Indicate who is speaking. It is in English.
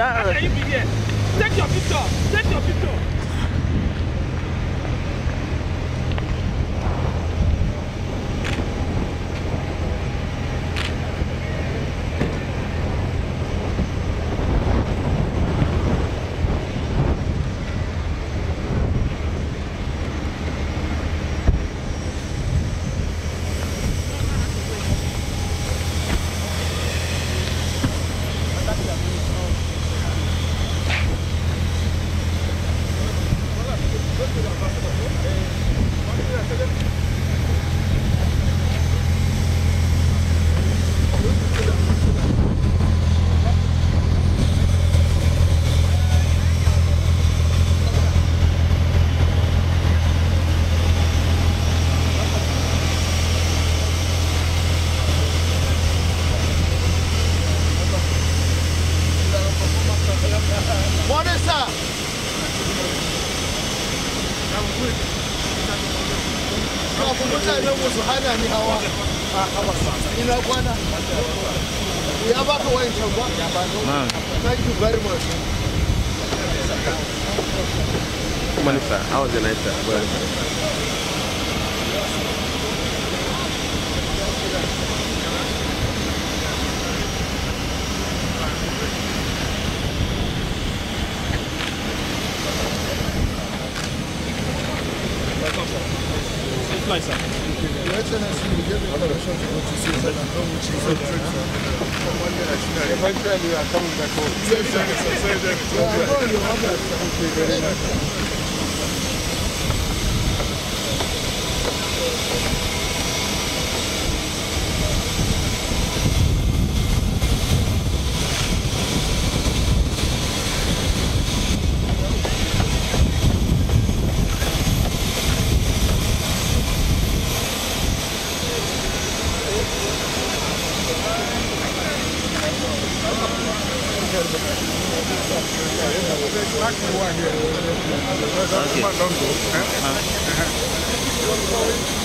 Speaker 1: Yeah.
Speaker 2: How can you be here? Take your picture. Take your picture.
Speaker 3: Morning, sir. Kafin mutanen musu hana ni hawa a habasa. Ina kwana. Ya baka wayan ba? Thank you very much.
Speaker 1: Manisa, how was the night, sir?
Speaker 2: Fly, sir.
Speaker 3: Your Excellency, we get the permission to go to Caesar and come with Chief Secretary.
Speaker 4: Eventually, we are coming back home.
Speaker 3: I'm going to have that. Okay, very nice.
Speaker 1: Okay.